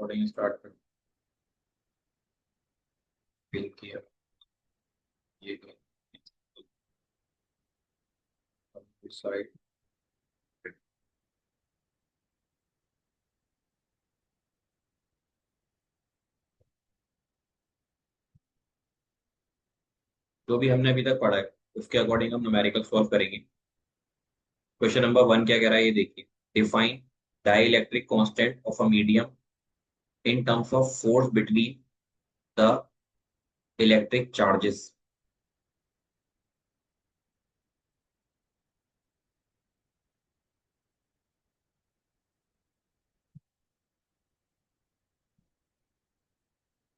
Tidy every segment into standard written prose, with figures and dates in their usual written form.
Recording start कर fill किया ये साइड। जो भी हमने अभी तक पढ़ा है उसके अकॉर्डिंग हम न्यूमेरिकल सॉल्व करेंगे। क्वेश्चन नंबर 1 क्या कह रहा है ये देखिए। Define dielectric constant of a medium in terms of force between the electric charges.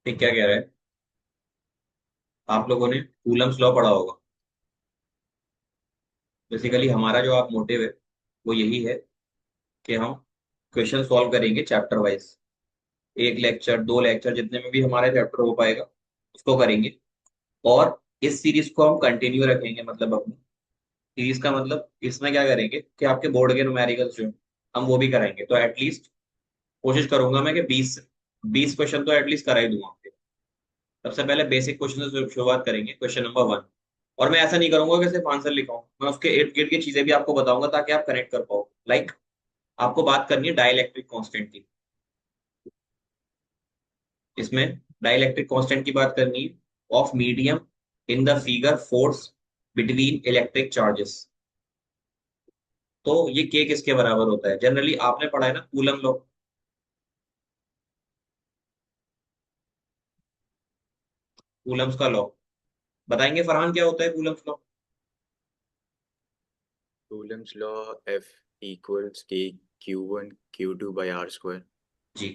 ठीक क्या कह रहा है। आप लोगों ने कूलम्स लॉ पढ़ा होगा। बेसिकली हमारा जो आप मोटिव है वो यही है कि हम क्वेश्चन सॉल्व करेंगे चैप्टर वाइज। एक लेक्चर 2 लेक्चर जितने में भी हमारा चैप्टर हो पाएगा उसको करेंगे। और इस सीरीज को हम कंटिन्यू रखेंगे, मतलब अपनी सीरीज का मतलब इसमें क्या करेंगे कि आपके बोर्ड के न्यूमेरिकल्स जो हैं, हम वो भी कराएंगे। तो एटलीस्ट कोशिश करूंगा मैं कि 20 क्वेश्चन तो एटलीस्ट करा ही दूंगा आपके। सबसे पहले बेसिक क्वेश्चन से शुरुआत करेंगे, क्वेश्चन नंबर 1। और मैं ऐसा नहीं करूंगा कि सिर्फ आंसर लिखाऊं, मैं उसके इर्द गिर्द की चीजें भी आपको बताऊंगा ताकि आप कनेक्ट कर पाओ। लाइक आपको बात करनी है डाइलेक्ट्रिक कांस्टेंट की। इसमें डाइलेक्ट्रिक कांस्टेंट की बात करनी है of medium in the figure force between electric charges. तो ये के किसके बराबर होता है? जनरली आपने पढ़ा है ना कूलम लॉ। कूलम्स का लॉ बताएंगे फरहान क्या होता है Coulomb's law? Coulomb's law F equals के Q1 Q2 by R square। जी।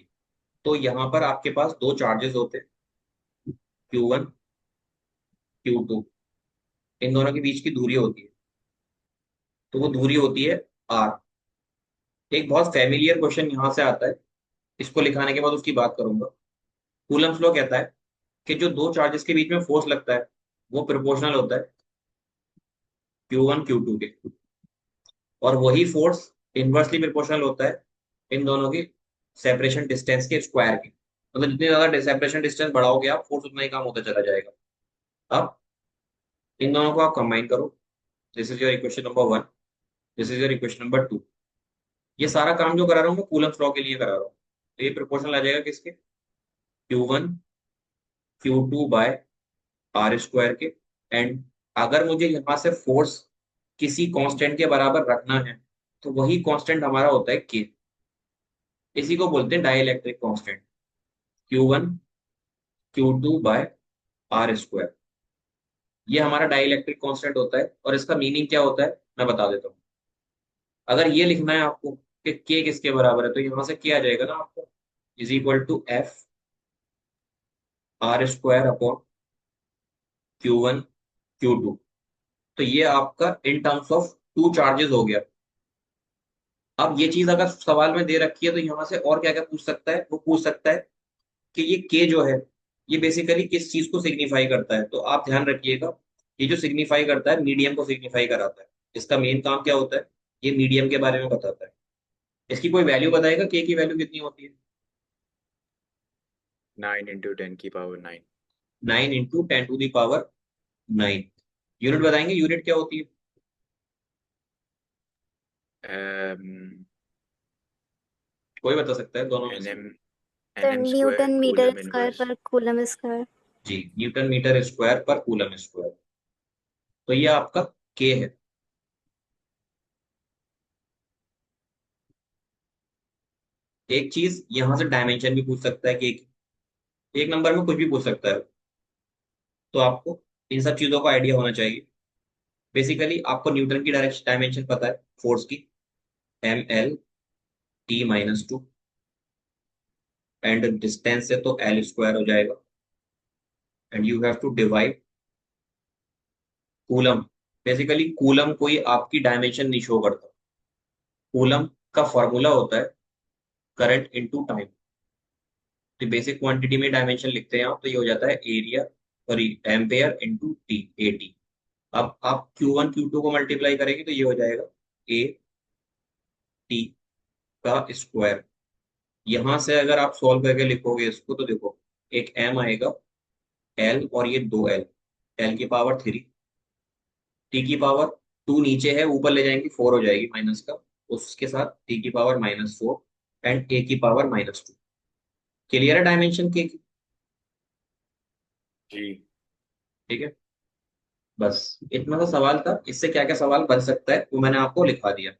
तो यहाँ पर आपके पास दो चार्जेस होते हैं, Q1 Q2। इन दोनों के बीच की दूरी होती है, तो वो दूरी होती है R। एक बहुत फैमिलियर क्वेश्चन यहाँ से आता है, इसको लिखाने के बाद उसकी बात करूंगा। कूलम्स लॉ कहता है कि जो दो चार्जेस के बीच में फोर्स लगता है वो प्रोपोर्शनल होता है Q1 Q2 के। और वही फोर्स इनवर्सली प्रोपोर्शनल होता है इन दोनों की सेपरेशन डिस्टेंस के स्क्वायर की। मतलब जितनी ज्यादा सेपरेशन डिस्टेंस बढ़ाओगे आप, फोर्स उतना ही काम होता चला जाएगा। अब इन दोनों को आप कंबाइन करो। This is your equation number 1, this is your equation number 2। ये सारा काम जो करा रहा हूँ मैं कूलम्स लॉ के लिए करा रहा हूँ। तो ये प्रोपोर्शनल आ जाएगा किसके? Q1 Q2 by R square के। एंड अगर मुझे यहाँ से फोर्स किसी कांस्टेंट के बराबर रखना है तो वही कांस्टेंट हमारा होता है के। इसी को बोलते हैं dielectric constant. Q1 Q2 by R square, ये हमारा डाइलेक्ट्रिक कांस्टेंट होता है। और इसका मीनिंग क्या होता है मैं बता देता हूँ। अगर ये लिखना है आपको कि के किसके बराबर है तो यहाँ से क्या आ जाएगा ना आपको, is equal to F R square upon Q1 Q2। तो ये आपका in terms of two charges हो गया। अब ये चीज अगर सवाल में दे रखी है तो यहाँ से और क्या क्या पूछ सकता है? वो पूछ सकता है कि ये के जो है ये बेसिकली किस चीज को सिग्निफाई करता है। तो आप ध्यान रखिएगा, ये जो सिग्निफाई करता है मीडियम को सिग्निफाई कराता है। इसका मेन काम क्या होता है? ये मीडियम के बारे में बताता है। इसकी कोई वैल्यू बताएगा के की वैल्यू कितनी होती है? 9 into 10 की पावर 9। 9 × 10⁹ यूनिट बताएंगे, यूनिट क्या होती है? कोई बता सकता है दोनों में से? NM तो NM newton square metre coulomb square inverse. पर कूलम स्क्वायर। जी, न्यूटन मीटर स्क्वायर पर कूलम स्क्वायर। तो ये आपका के है। एक चीज यहां से डायमेंशन भी पूछ सकता है कि एक नंबर में कुछ भी पूछ सकता है। तो आपको इन सब चीजों का आइडिया होना चाहिए। बेसिकली आपको न्यूटन की डायरेक्शन डायमेंशन पता है फोर्स की, mL T - 2। एंड डिस्टेंस है तो L स्क्वायर हो जाएगा। And you have to divide coulomb. Basically coulomb कोई आपकी डायमेंशन नहीं शो करता। कूलम का फॉर्मूला होता है करंट इनटू टाइम। तो बेसिक क्वांटिटी में डायमेंशन लिखते हैं आप, तो ये हो जाता है area, sorry ampere into T, eighty. अब आप Q1 Q2 को मल्टीप्लाई करेंगे तो ये हो जाएगा ए टी का स्क्वायर। यहां से अगर आप सॉल्व करके लिखोगे इसको तो देखो, एक m आएगा, l और ये दो l, l की पावर 3, t की पावर 2 नीचे है, ऊपर ले जाएंगे 4 हो जाएगी माइनस का, उसके साथ t की पावर -4 एंड a की पावर -2। क्लियर है डायमेंशन के की? जी। ठीक है, बस इतना सा सवाल था। इससे क्या क्या सवाल बन सकता है वो मैंने आपको लिखा दिया।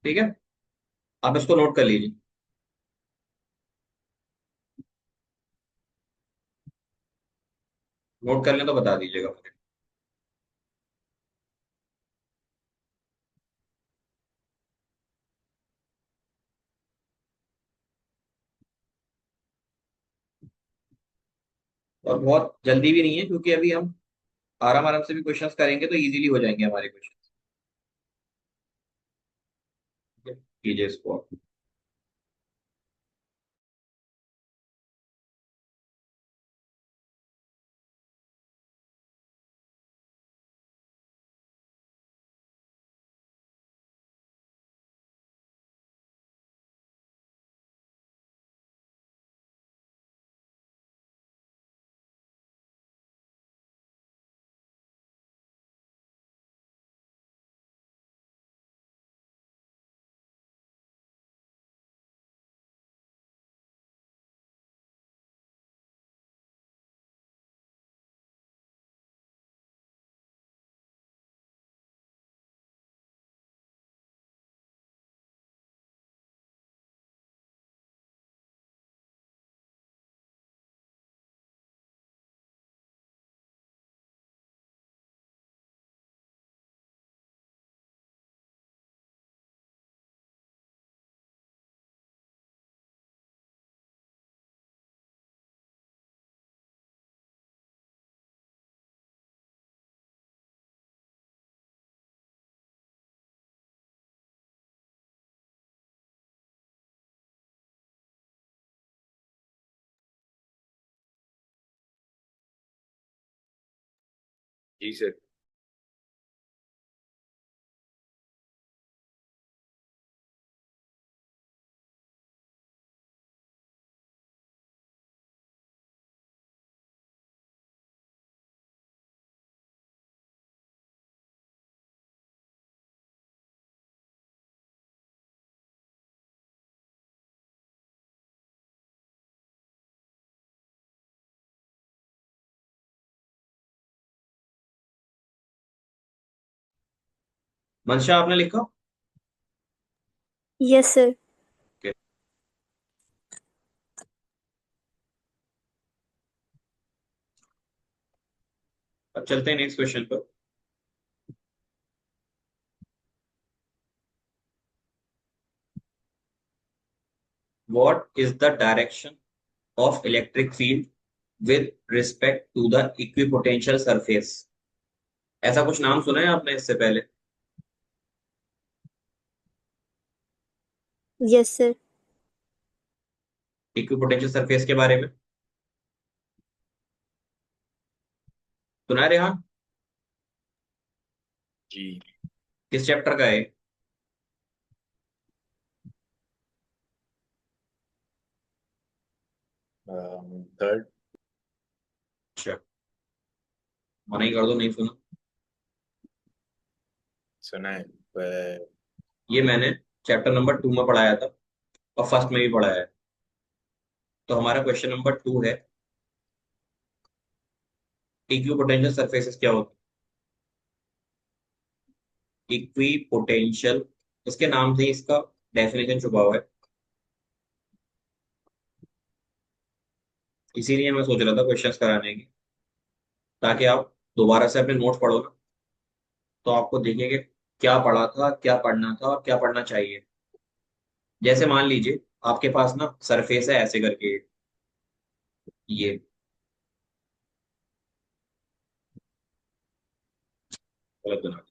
ठीक है, आप इसको नोट कर लीजिए। नोट कर लें तो बता दीजिएगा मुझे। और बहुत जल्दी भी नहीं है, क्योंकि अभी हम आराम आराम से भी क्वेश्चंस करेंगे तो इजीली हो जाएंगे हमारे क्वेश्चन। कीजिए इसको आप। जी सर। मंशा आपने लिखा? Yes sir. Okay, अब चलते हैं नेक्स्ट क्वेश्चन पर। What is the direction of electric field with respect to the equipotential surface? ऐसा कुछ नाम सुना है आपने इससे पहले? Yes sir. इक्विपोटेंशियल सरफेस के बारे में सुना है रेहान? जी। किस चैप्टर का है? थर्ड। अच्छा, मना ही कर दो, नहीं सुना। सुना है पर। ये मैंने चैप्टर नंबर 2 में पढ़ाया था और फर्स्ट में भी पढ़ाया है। तो हमारा क्वेश्चन नंबर 2 है, इक्विपोटेंशियल सरफेसेस क्या होता है? इक्विपोटेंशियल, इसके नाम से ही इसका डेफिनेशन छुपा हुआ है, इसीलिए मैं सोच रहा था क्वेश्चंस कराने की, ताकि आप दोबारा से अपने नोट्स पढ़ो ना, तो आपको देखिए कि क्या पढ़ा था, क्या पढ़ना था और क्या पढ़ना चाहिए। जैसे मान लीजिए आपके पास ना सरफेस है ऐसे करके, ये गलत बना दिया।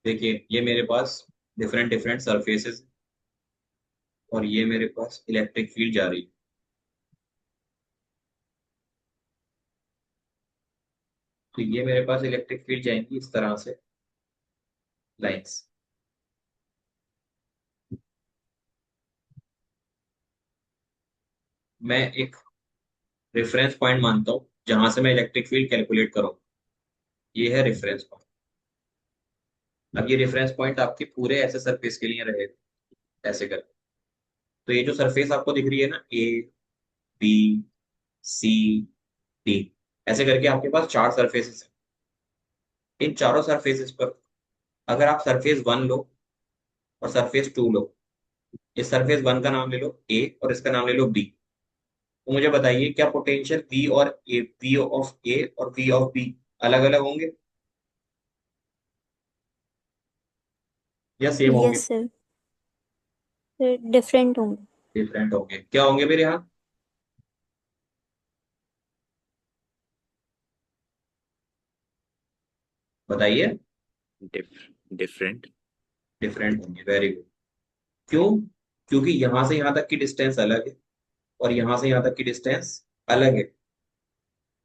देखिए ये मेरे पास डिफरेंट डिफरेंट सरफेसेस और ये मेरे पास इलेक्ट्रिक फील्ड जा रही है। तो ये मेरे पास इलेक्ट्रिक फील्ड जाएंगी इस तरह से, लाइंस। मैं एक रेफरेंस पॉइंट मानता हूँ जहां से मैं इलेक्ट्रिक फील्ड कैलकुलेट करूँ। ये है रेफरेंस पॉइंट। अब ये रेफरेंस पॉइंट आपके पूरे ऐसे सरफेस के लिए रहेगा, ऐसे कर। तो ये जो सरफेस आपको दिख रही है ना, ए, बी, सी, डी, ऐसे करके आपके पास चार सरफेसेस हैं। इन चारों सरफेसेस पर अगर आप सरफेस वन लो और सरफेस टू लो, इस सरफेस वन का नाम ले लो ए और इसका नाम ले लो बी, तो मुझे बताइए क्या पोटेंशियल वी और ए, वी ऑफ ए और वी ऑफ बी अलग अलग होंगे या सेम होंगे? यस सर, डिफरेंट होंगे। डिफरेंट होंगे। क्या होंगे मेरे यहाँ? बताइए। डिफरेंट। डिफरेंट होंगे, वेरी गुड। क्यों? क्योंकि यहां से यहां तक की डिस्टेंस अलग है और यहां से यहां तक की डिस्टेंस अलग है,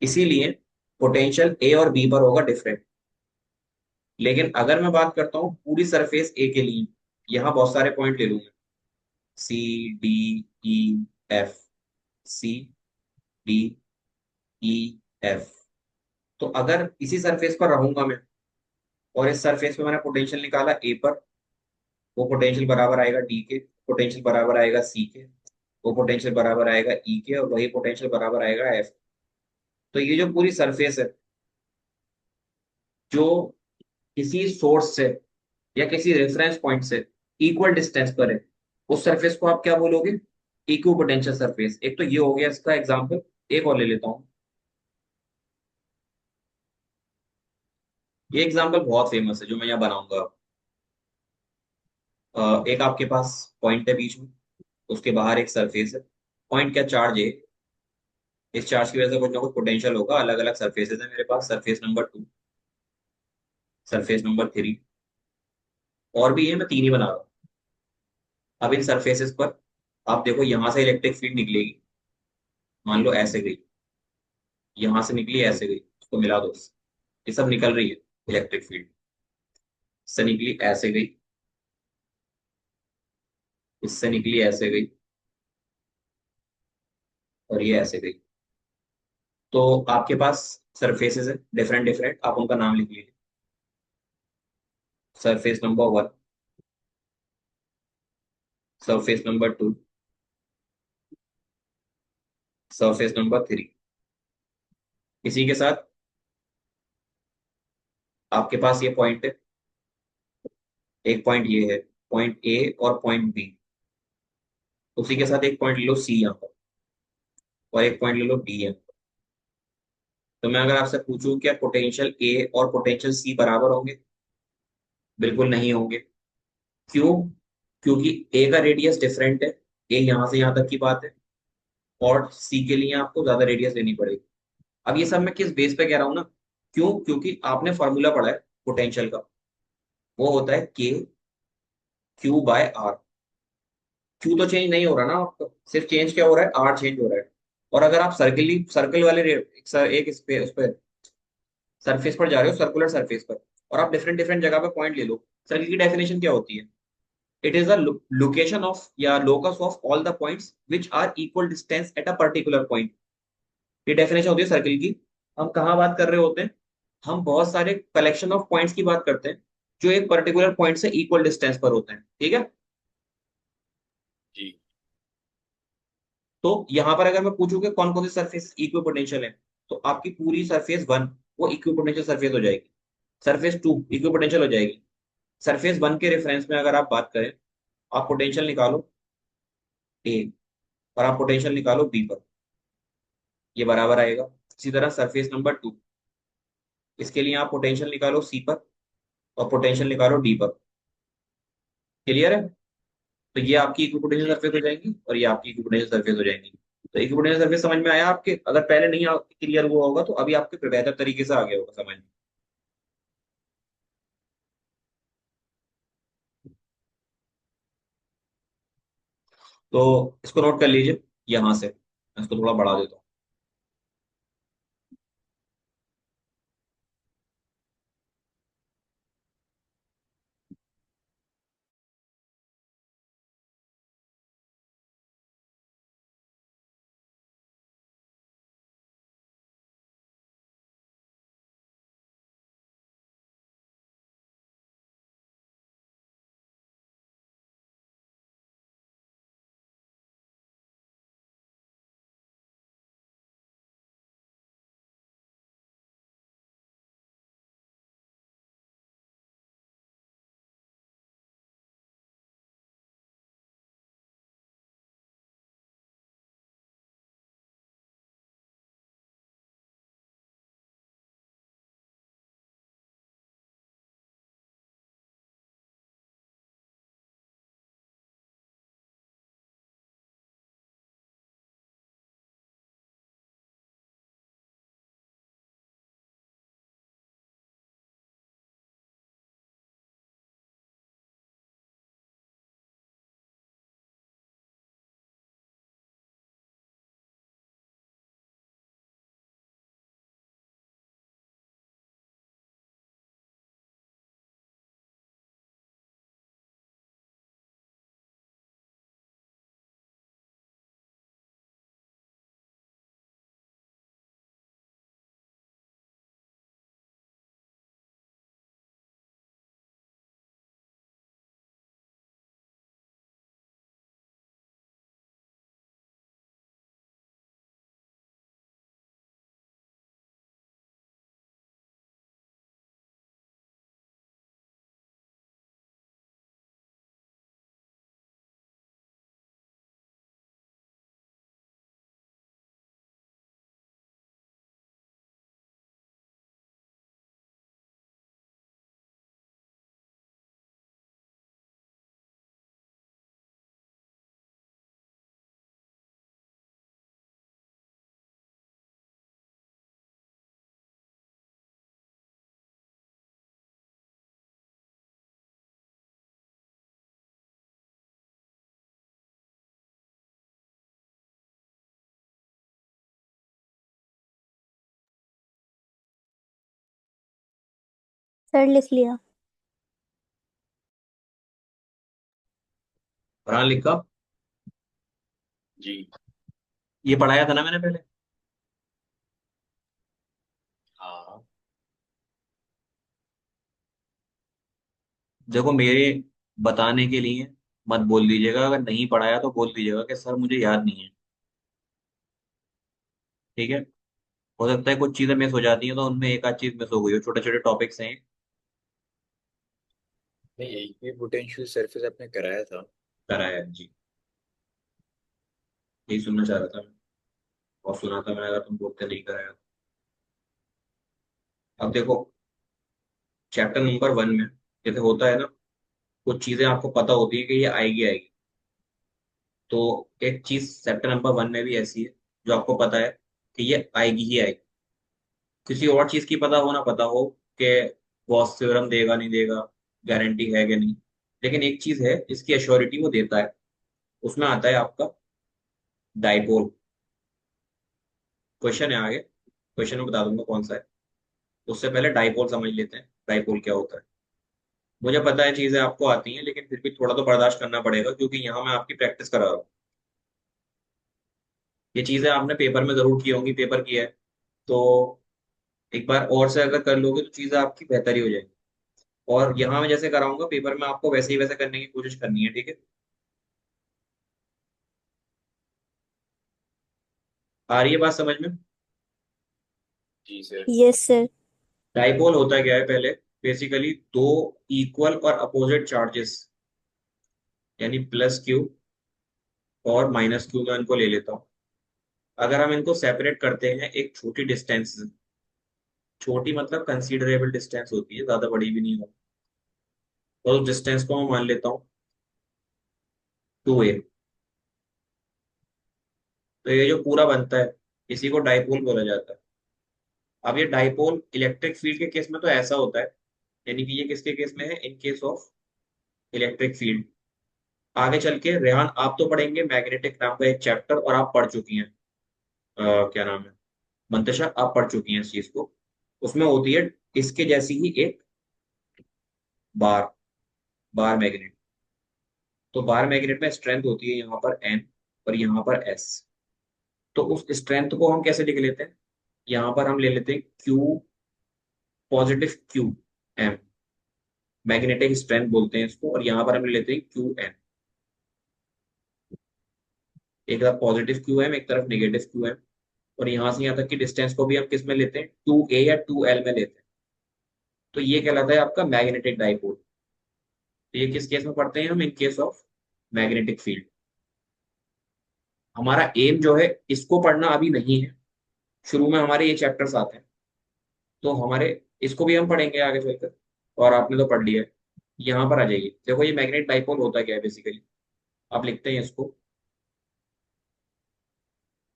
इसीलिए पोटेंशियल ए और बी पर होगा डिफरेंट। लेकिन अगर मैं बात करता हूँ पूरी सरफेस ए के लिए, यहाँ बहुत सारे पॉइंट ले लूंगा, सी, डी, ई, एफ, सी, डी, ई, एफ। तो अगर इसी सरफेस पर रहूंगा मैं और इस सरफेस पे मैंने पोटेंशियल निकाला ए पर, वो पोटेंशियल बराबर आएगा डी के, पोटेंशियल बराबर आएगा सी के, वो पोटेंशियल बराबर आएगा ई के, और वही पोटेंशियल बराबर आएगा एफ। तो ये जो पूरी सरफेस है जो किसी सोर्स से या किसी रेफरेंस पॉइंट से इक्वल डिस्टेंस पर है, उस सरफेस को आप क्या बोलोगे? Equi potential surface. एक तो ये हो गया इसका एग्जांपल। एक और ले लेता हूँ। ये एग्जांपल बहुत फेमस है जो मैं यहाँ बनाऊंगा। एक आपके पास पॉइंट है बीच में, उसके बाहर एक सरफेस है। पॉइंट क्या चार्ज है, इस चार्ज की वजह से कुछ ना कुछ पोटेंशियल होगा। अलग अलग सरफेसेस है मेरे पास, surface number two, surface number three, और भी है, मैं तीन ही बना रहा हूँ। अब इन सरफेसेस पर आप देखो, यहां से इलेक्ट्रिक फील्ड निकलेगी। मान लो ऐसे गई, यहां से निकली ऐसे गई, उसको मिला दो। ये सब निकल रही है इलेक्ट्रिक फील्ड। इससे निकली ऐसे गई, इससे निकली ऐसे गई, और ये ऐसे गई। तो आपके पास सरफेसेस है डिफरेंट डिफरेंट, आप उनका नाम लिख लीजिए। Surface number one, surface number two, surface number three. इसी के साथ आपके पास ये पॉइंट है, एक पॉइंट ये है, पॉइंट ए और पॉइंट बी। उसी के साथ एक पॉइंट ले लो सी यहाँ पर, और एक पॉइंट ले लो डी यहाँ पर। तो मैं अगर आपसे पूछूं क्या पोटेंशियल ए और पोटेंशियल सी बराबर होंगे? बिल्कुल नहीं होंगे। क्यों? क्योंकि ए का रेडियस डिफरेंट है, ए यहाँ से यहाँ तक की बात है, और सी के लिए आपको ज्यादा रेडियस लेनी पड़ेगी। अब ये सब मैं किस बेस पे कह रहा हूँ ना, क्यों? क्योंकि आपने फॉर्मूला पढ़ा है पोटेंशियल का, वो होता है के क्यू बाय आर। क्यू तो चेंज नहीं हो रहा ना आपका, सिर्फ चेंज क्या हो रहा है, आर चेंज हो रहा है। और अगर आप सर्कल वाले एक उस पे सरफेस पर जा रहे हो, सर्कुलर सरफेस पर, और आप डिफरेंट डिफरेंट जगह पे पॉइंट ले लो। सर्किल की डेफिनेशन क्या होती है? It is the location of या locus of all the points which are equal distance at a particular point. ये डेफिनेशन होती है सर्किल की। हम कहाँ बात कर रहे होते हैं? हम बहुत सारे कलेक्शन ऑफ पॉइंट्स की बात करते हैं जो एक पर्टिकुलर पॉइंट से इक्वल डिस्टेंस पर होते हैं, ठीक है? जी। तो यहां पर अगर मैं पूछूं कि कौन कौन सी सरफेस इक्वी पोटेंशियल है, तो आपकी पूरी सरफेस वन वो इक्वी पोटेंशियल सरफेस हो जाएगी। सरफेस टू इक्वी पोटेंशियल हो जाएगी। सरफेस वन के रेफरेंस में अगर आप बात करें, आप पोटेंशियल निकालो ए और आप पोटेंशियल निकालो बी पर, ये बराबर आएगा। इसी तरह सरफेस नंबर टू, इसके लिए आप पोटेंशियल निकालो सी पर और पोटेंशियल निकालो डी पर। क्लियर है? तो ये आपकी इक्विपोटेंशियल जी। सरफेस हो जाएगी और ये आपकी इक्विपोटेंशियल सरफेस हो जाएगी। तो इक्विपोटेंशियल सरफेस समझ में आया आपके? अगर पहले नहीं क्लियर हुआ होगा तो अभी आपके बेहतर तरीके से आ गया होगा समझ में। तो इसको नोट कर लीजिए यहां से, मैं इसको थोड़ा बढ़ा देता हूँ। सर लिख लिया। फरहान लिखा। जी। ये पढ़ाया था ना मैंने पहले। हाँ। देखो मेरे बताने के लिए मत बोल दीजिएगा, अगर नहीं पढ़ाया तो बोल दीजिएगा कि सर मुझे याद नहीं है। ठीक है। हो सकता है कुछ चीजें मिस हो जाती हैं, तो उनमें एक आध चीज मिस हो गई हो, छोटे छोटे टॉपिक्स हैं। नहीं, एक भी पोटेंशियल सरफेस आपने कराया था। कराया है जी। यही सुनना चाह रहा था मैं। और सुना था मैंने, अगर तुम बोलते नहीं कराया। अब देखो, चैप्टर नंबर 1 में जैसे होता है ना, कुछ चीजें आपको पता होती है कि ये आएगी आएगी। तो एक चीज चैप्टर नंबर 1 में भी ऐसी है जो आपको पता है कि ये आएगी ही आएगी। किसी और चीज की पता हो ना पता हो कि गॉस थ्योरम देगा नहीं देगा, गारंटी है कि नहीं। लेकिन एक चीज है इसकी एश्योरिटी वो देता है। उसमें आता है आपका डाइपोल। क्वेश्चन है आगे, क्वेश्चन में बता दूंगा कौन सा है। उससे पहले डाइपोल समझ लेते हैं, डाइपोल क्या होता है। मुझे पता है चीजें आपको आती हैं, लेकिन फिर भी थोड़ा तो बर्दाश्त करना पड़ेगा, क्योंकि यहाँ मैं आपकी प्रैक्टिस करा रहा हूँ। ये चीजें आपने पेपर में जरूर की होंगी, पेपर किया है तो एक बार और से अगर कर लोगे तो चीजें आपकी बेहतर ही हो जाएगी। और यहाँ मैं जैसे कराऊंगा पेपर में, आपको वैसे ही वैसे करने की कोशिश करनी है, ठीक है। आ रही है बात समझ में। जी सर। Yes sir. डाइपोल होता क्या है पहले, बेसिकली दो इक्वल और अपोजिट चार्जेस, यानी प्लस क्यू और माइनस क्यू, मैं इनको ले लेता हूँ। अगर हम इनको सेपरेट करते हैं एक छोटी डिस्टेंस से, छोटी मतलब कंसीडरेबल डिस्टेंस होती है, ज्यादा बड़ी भी नहीं होती, तो उस डिस्टेंस को मैं मान लेता हूँ 2a। तो ये जो पूरा बनता है इसी को डाइपोल बोला जाता है। अब ये डाइपोल इलेक्ट्रिक फील्ड के केस में तो ऐसा होता है, यानी कि ये किसके केस में है, in case of electric field. आगे चल के रेहान आप तो पढ़ेंगे मैग्नेटिक नाम का एक चैप्टर, और आप पढ़ चुकी हैं, क्या नाम है, मंतशा आप पढ़ चुकी हैं इस चीज को। उसमें होती है इसके जैसी ही एक बार, बार मैग्नेट। तो बार मैग्नेट में स्ट्रेंथ होती है यहाँ पर एन और यहाँ पर एस। तो उस स्ट्रेंथ को हम कैसे लिख लेते हैं, यहाँ पर हम ले लेते हैं Q, positive Q M, magnetic strength बोलते हैं इसको, और यहाँ पर हम ले लेते हैं क्यू एन। एक तरफ पॉजिटिव क्यू एम, एक तरफ नेगेटिव क्यू एम। और यहाँ से यहाँ तक की डिस्टेंस को भी हम किस में लेते हैं, 2a या 2l में लेते हैं। तो ये कहलाता है आपका मैग्नेटिक डाइपोल। तो ये किस केस में पढ़ते हैं हम, in case of magnetic field. हमारा एम जो है इसको पढ़ना अभी नहीं है, शुरू में हमारे ये चैप्टर्स आते हैं, तो हमारे इसको भी हम पढ़ेंगे आगे चलकर, और आपने तो पढ़ लिया है। यहाँ पर आ जाइए, देखो ये मैग्नेट डाइपोल होता क्या है बेसिकली। आप लिखते हैं इसको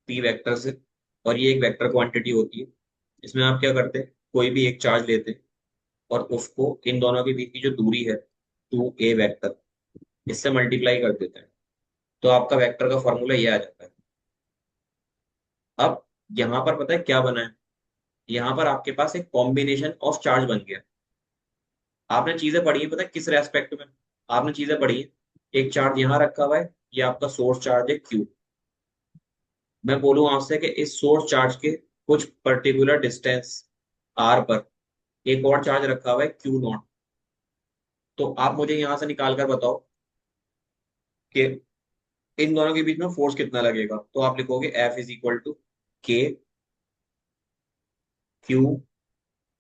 पी वेक्टर से, और ये एक वेक्टर क्वांटिटी होती है। इसमें आप क्या करते हैं, कोई भी एक चार्ज लेते हैं और उसको इन दोनों के बीच की जो दूरी है 2a वेक्टर, इससे मल्टीप्लाई कर देते हैं। तो आपका वेक्टर का फॉर्मूला ये आ जाता है। अब यहाँ पर पता है क्या बना है, यहाँ पर आपके पास एक कॉम्बिनेशन ऑफ चार्ज बन गया। आपने चीजें पढ़ी है, पता है किस रेस्पेक्ट में, आपने चीजें पढ़ी है। एक चार्ज यहाँ रखा हुआ है, ये आपका सोर्स चार्ज है क्यू। मैं बोलूँ आपसे कि इस सोर्स चार्ज के कुछ पर्टिकुलर डिस्टेंस आर पर एक और चार्ज रखा हुआ है क्यू नॉट। तो आप मुझे यहां से निकाल कर बताओ कि इन दोनों के बीच में फोर्स कितना लगेगा। तो आप लिखोगे F is equal to K Q,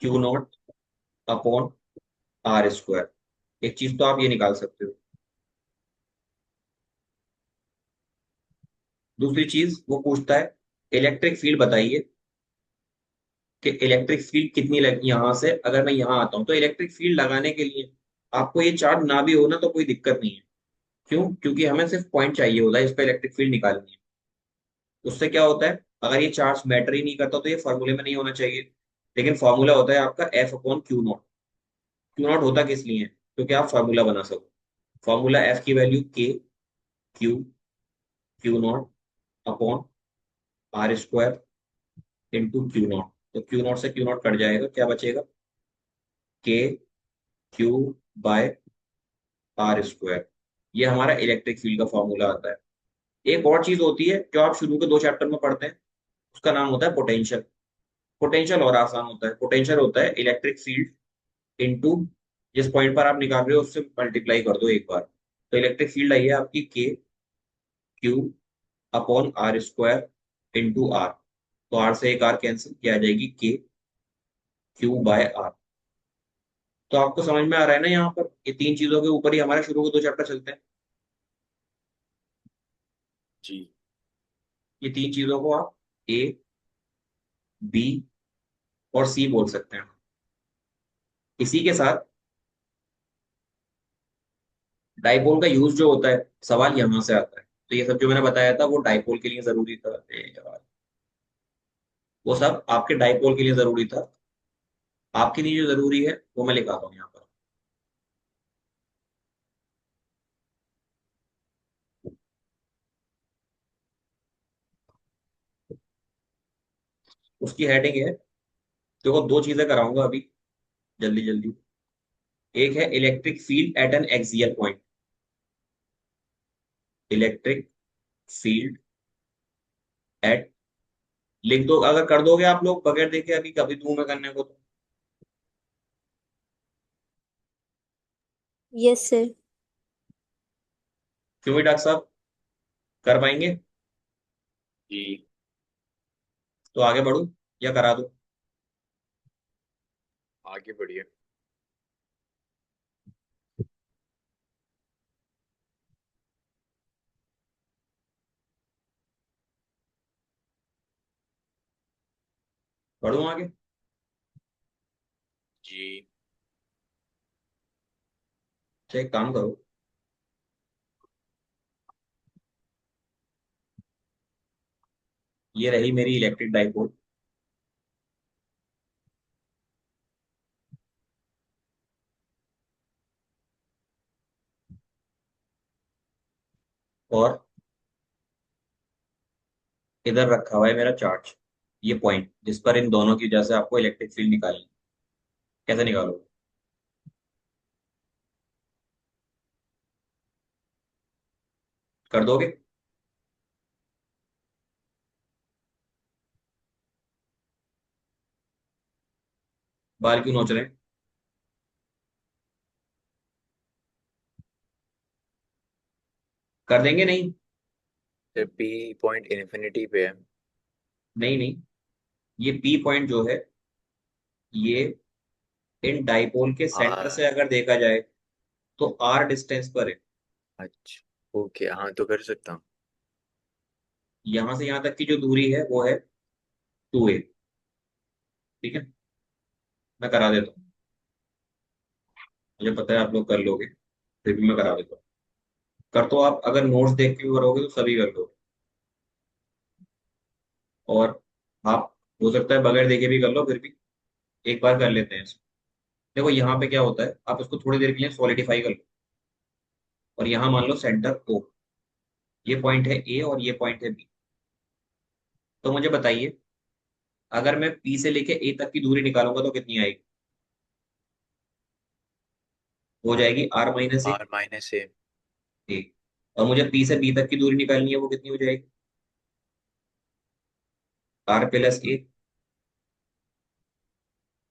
Q naught upon R square. एक चीज तो आप ये निकाल सकते हो। दूसरी चीज वो पूछता है इलेक्ट्रिक फील्ड बताइए, कि इलेक्ट्रिक फील्ड कितनी लगी यहां से, अगर मैं यहां आता हूं तो इलेक्ट्रिक फील्ड लगाने के लिए आपको ये चार्ज ना भी हो ना तो कोई दिक्कत नहीं है। क्यों, क्योंकि हमें सिर्फ पॉइंट चाहिए होता है इस पर इलेक्ट्रिक फील्ड निकालनी है। उससे क्या होता है, अगर ये चार्ज मैटर ही नहीं करता तो ये फॉर्मूले में नहीं होना चाहिए। लेकिन फॉर्मूला होता है आपका F upon Q naught. Q naught होता किस लिए है, क्योंकि आप फॉर्मूला बना सको। फॉर्मूला एफ की value K Q, Q naught upon R square into Q naught. तो क्यू नॉट से क्यू नॉट कट जाएगा, क्या बचेगा, के क्यू बाय आर स्क्वायर। ये हमारा इलेक्ट्रिक फील्ड का फॉर्मूला आता है। एक और चीज होती है जो आप शुरू के दो चैप्टर में पढ़ते हैं, उसका नाम होता है पोटेंशियल। पोटेंशियल और आसान होता है। पोटेंशियल होता है इलेक्ट्रिक फील्ड इनटू जिस पॉइंट पर आप निकाल रहे हो उससे मल्टीप्लाई कर दो एक बार। तो इलेक्ट्रिक फील्ड आई है आपकी K Q upon R square into R. तो आर से एक आर कैंसिल किया जाएगी, के क्यू बाय आर। तो आपको समझ में आ रहा है ना, यहाँ पर ये तीन चीजों के ऊपर ही हमारे शुरू के दो चैप्टर चलते हैं। जी। ये तीन चीजों को आप ए, बी और सी बोल सकते हैं। इसी के साथ डाइपोल का यूज जो होता है, सवाल यहां से आता है। तो ये सब जो मैंने बताया था वो डाइपोल के लिए जरूरी था। वो सब आपके डाइपोल के लिए जरूरी था। आपके लिए जो जरूरी है वो मैं लिखा हूँ यहाँ पर। उसकी हेडिंग है, देखो दो चीजें कराऊंगा अभी जल्दी जल्दी। एक है electric field at N axial point. Electric field at, लिख दो अगर कर दोगे आप लोग बगैर देखे अभी, कभी दूं मैं करने को तो। Yes sir. क्यों भी डॉक्टर साहब, कर पाएंगे? जी। तो आगे बढ़ू या करा दो? आगे बढ़िए। बढ़ू आगे? जी। अच्छा एक काम करो, ये रही मेरी इलेक्ट्रिक डाइपोल। और इधर रखा हुआ है मेरा चार्ज, ये पॉइंट जिस पर इन दोनों की वजह से आपको इलेक्ट्रिक फील्ड निकालनी है। कैसे निकालोगे? कर दोगे? बाल क्यों नोच रहे हैं? कर देंगे? नहीं। सर पी पॉइंट इन्फिनिटी पे है। नहीं नहीं, ये पी पॉइंट जो है, ये इन डाइपोल के सेंटर आर। से अगर देखा जाए तो आर डिस्टेंस पर है। अच्छा ओके, हाँ तो कर सकता हूँ। यहां से यहां तक की जो दूरी है वो है 2a। ठीक है, मैं करा देता हूँ। मुझे पता है आप लोग कर लोगे, फिर भी मैं करा देता हूँ। कर तो आप अगर नोट्स देख के भी करोगे तो सभी कर लोगे, और आप हो सकता है बगैर देखे भी कर लो, फिर भी एक बार कर लेते हैं इसको। देखो यहाँ पे क्या होता है, आप इसको थोड़ी देर के लिए सॉलिडिफाई कर लो, और यहाँ मान लो सेंटर ओ, ये पॉइंट है ए और ये पॉइंट है बी। तो मुझे बताइए, अगर मैं पी से लेके ए तक की दूरी निकालूंगा तो कितनी आएगी? हो जाएगी R-A। R-A। ए। और मुझे पी से बी तक की दूरी निकालनी है, वो कितनी हो जाएगी? R+A।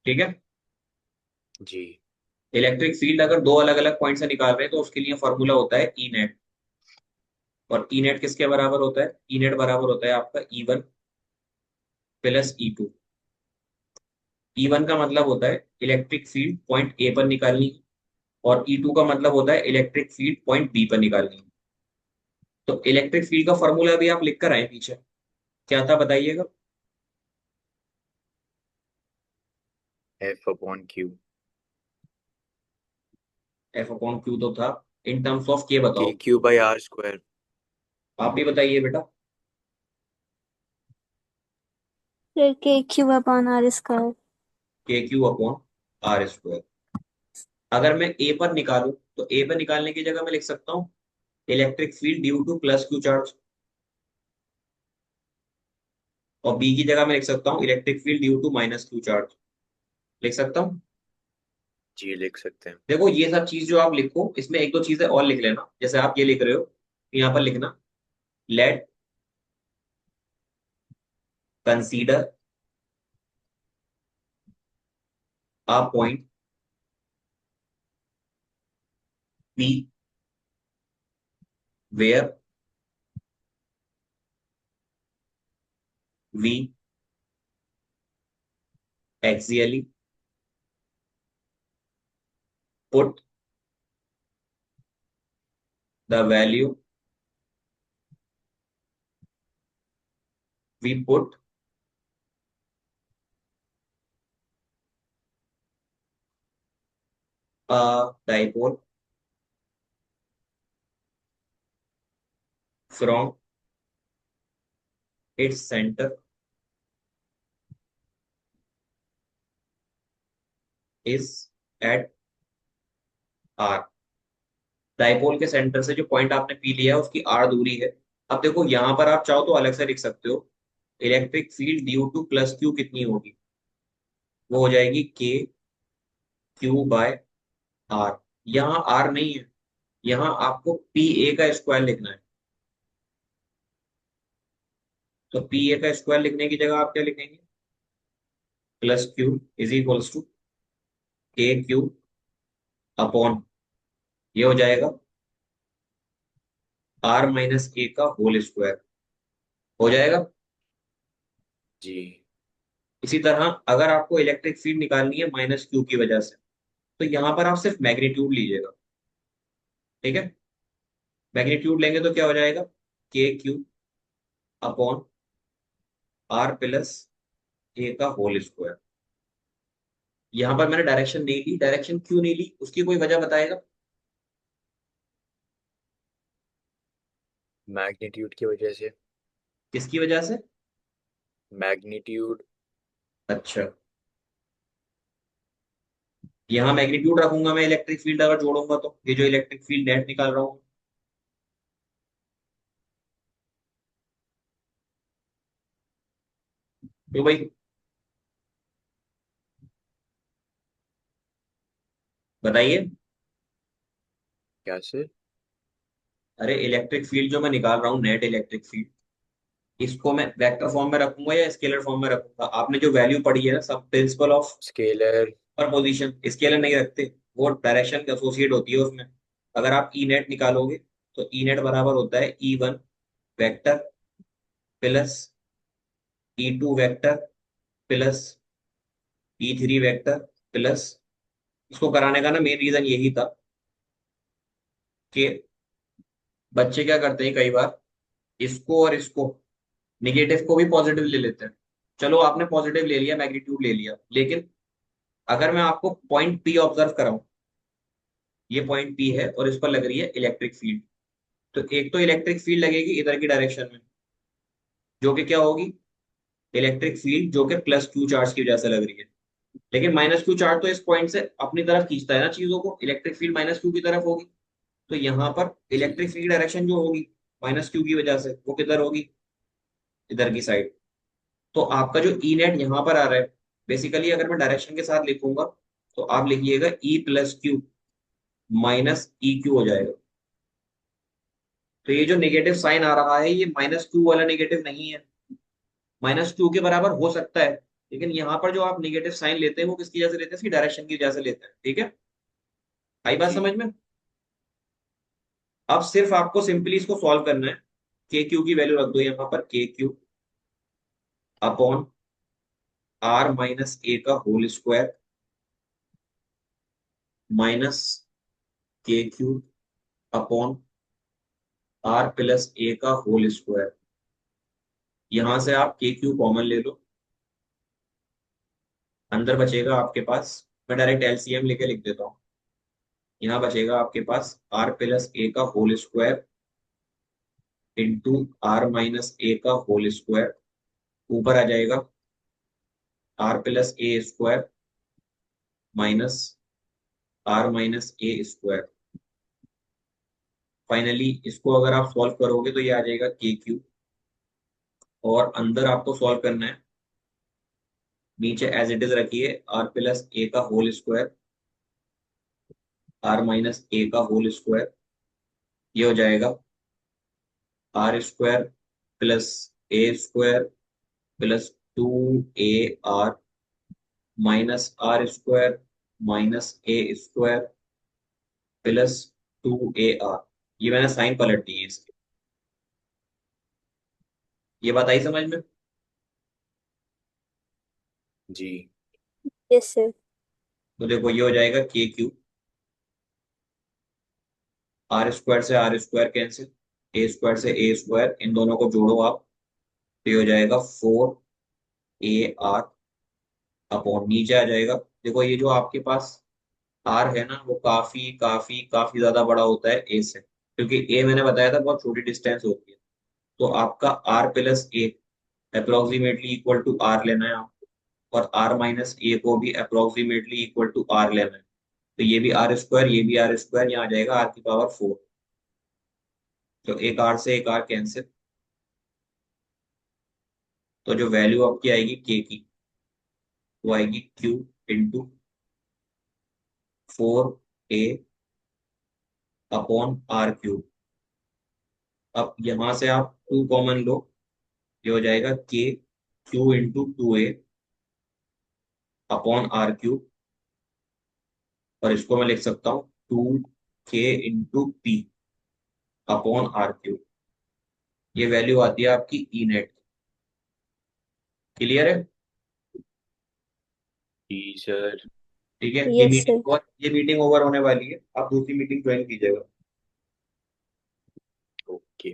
ठीक है। जी। इलेक्ट्रिक फील्ड अगर दो अलग अलग पॉइंट से निकाल रहे हैं तो उसके लिए फॉर्मूला होता है ई नेट। और ई नेट किसके बराबर होता है? ई नेट बराबर होता है आपका E1 + E2। E1 का मतलब होता है इलेक्ट्रिक फील्ड पॉइंट ए पर निकालनी, और E2 का मतलब होता है इलेक्ट्रिक फील्ड पॉइंट बी पर निकालनी। तो इलेक्ट्रिक फील्ड का फॉर्मूला भी आप लिख कर आए पीछे, क्या था बताइएगा? F/Q। F/Q तो था। इन टर्म्स ऑफ के के बताओ। Q by R square. आप भी बताइए बेटा। फिर Q/R²। KQ/R²। अगर मैं ए पर निकालूं तो ए पर निकालने की जगह मैं लिख सकता हूँ electric field due to plus Q charge, और बी की जगह मैं लिख सकता हूँ electric field due to minus Q charge. लिख सकता हूँ। जी लिख सकते हैं। देखो ये सब चीज जो आप लिखो, इसमें एक दो चीजें और लिख लेना, जैसे आप ये लिख रहे हो, यहाँ पर लिखना let consider a point P where we actually put the value we put a dipole from its centre is at R. Dipole के सेंटर से जो पॉइंट आपने पी लिया है उसकी आर दूरी है। अब देखो यहाँ पर आप चाहो तो अलग से लिख सकते हो, electric field due to plus Q कितनी होगी? वो हो जाएगी KQ/R। यहाँ आर नहीं है, यहाँ आपको PA का स्क्वायर लिखना है। तो PA का स्क्वायर लिखने की जगह आप क्या लिखेंगे? +Q = KQ/, ये हो जाएगा R-A का होल स्क्वायर। हो जाएगा। जी। इसी तरह अगर आपको इलेक्ट्रिक फील्ड निकालनी है माइनस क्यू की वजह से, तो यहाँ पर आप सिर्फ मैग्नीट्यूड लीजिएगा। ठीक है, मैग्नीट्यूड लेंगे तो क्या हो जाएगा? KQ/R+A का होल स्क्वायर। यहाँ पर मैंने डायरेक्शन नहीं ली, डायरेक्शन क्यों नहीं ली उसकी कोई वजह बताएगा? मैग्नीट्यूड की वजह से। किसकी वजह से? मैग्नीट्यूड। अच्छा, यहाँ मैग्नीट्यूड रखूंगा मैं इलेक्ट्रिक फील्ड अगर जोड़ूंगा तो, ये जो इलेक्ट्रिक फील्ड नेट निकाल रहा हूँ, क्यों भाई, बताइए। क्या सर? अरे इलेक्ट्रिक फील्ड जो मैं निकाल रहा हूँ, नेट इलेक्ट्रिक फील्ड, इसको मैं वेक्टर फॉर्म में रखूंगा या स्केलर फॉर्म में रखूंगा? आपने जो वैल्यू पढ़ी है ना, सब प्रिंसिपल ऑफ स्केलर। पर पोजीशन, स्केलर नहीं रखते, वो डायरेक्शन एसोसिएट होती है उसमें। अगर आप ई नेट निकालोगे तो ई नेट बराबर होता है E1 vector plus E2 vector plus E3 vector plus, इसको कराने का ना मेन रीजन यही था कि बच्चे क्या करते हैं कई बार, इसको और इसको, निगेटिव को भी पॉजिटिव ले लेते हैं। चलो आपने पॉजिटिव ले लिया, मैग्नीट्यूड ले लिया, लेकिन अगर मैं आपको पॉइंट पी ऑब्जर्व कराऊं, ये पॉइंट पी है और इस पर लग रही है इलेक्ट्रिक फील्ड, तो एक तो इलेक्ट्रिक फील्ड लगेगी इधर की डायरेक्शन में, जो कि क्या होगी, इलेक्ट्रिक फील्ड जो कि प्लस क्यू चार्ज की वजह से लग रही है। लेकिन माइनस क्यू चार्ज तो इस पॉइंट से अपनी तरफ खींचता है ना चीजों को, इलेक्ट्रिक फील्ड माइनस क्यू की तरफ होगी। तो यहाँ पर जी। इलेक्ट्रिक फील्ड डायरेक्शन जो होगी माइनस क्यू की वजह से, वो किधर होगी, इधर की साइड। तो आपका जो ई नेट यहाँ पर आ रहा है, बेसिकली अगर मैं डायरेक्शन के साथ लिखूंगा तो आप लिखिएगा E plus Q minus E Q हो जाएगा। तो ये जो नेगेटिव साइन आ रहा है, ये माइनस क्यू वाला नेगेटिव नहीं है, माइनस क्यू के बराबर हो सकता है, लेकिन यहाँ पर जो आप नेगेटिव साइन लेते हैं वो किसकी वजह से लेते हैं, इसकी डायरेक्शन की वजह से लेते हैं। ठीक है, आई बात जी समझ में? अब सिर्फ आपको सिंपली इसको सॉल्व करना है। के क्यू की वैल्यू रख दो यहाँ पर, के Q upon are minus A का होल स्क्वायर माइनस के Q upon are plus A का होल स्क्वायर। यहां से आप के क्यू कॉमन ले लो, अंदर बचेगा आपके पास, मैं डायरेक्ट एलसीएम लेके लिख देता हूँ। यहाँ बचेगा आपके पास आर प्लस ए का whole square into R minus A का होल स्क्वायर, ऊपर आ जाएगा R plus A square minus R minus A square. Finally इसको अगर आप सॉल्व करोगे तो ये आ जाएगा के क्यू, और अंदर आपको सॉल्व करना है, नीचे एज इट इज रखिए आर प्लस ए का whole square R minus A का होल स्क्वायर, ये हो जाएगा R square plus A square plus 2AR minus R square minus A square plus 2AR। ये मैंने साइन पलट दी है इसके, ये बात आई समझ में? जी यस सर। तो देखो ये हो जाएगा के क्यू, आर स्क्वायर से R square cancel, A square से ए स्क्वायर, इन दोनों को जोड़ो आप, तो ये हो जाएगा 4AR अपॉन, नीचे आ जाएगा। देखो ये जो आपके पास आर है ना, वो काफी काफी काफी ज्यादा बड़ा होता है ए से, क्योंकि ए मैंने बताया था बहुत छोटी डिस्टेंस होती है। तो आपका R plus A approximately equal to R लेना है आपको, और आर माइनस ए को भी अप्रोक्सीमेटली इक्वल टू आर लेना है। तो ये भी आर स्क्वायर, ये भी आर स्क्वायर, यहाँ आ जाएगा आर की पावर 4। तो एक आर से एक आर कैंसिल, तो जो वैल्यू आपकी आएगी के की, वो आएगी Q into 4A upon R cube. अब यहां से आप टू कॉमन लो, ये हो जाएगा K Q into 2A upon R cube, और इसको मैं लिख सकता हूँ 2K into P upon R cube. ये वैल्यू आती है आपकी ई नेट। क्लियर है? जी सर। ठीक है, यस सर। ये मीटिंग ओवर होने वाली है, आप दूसरी मीटिंग ज्वाइन कीजिएगा। ओके।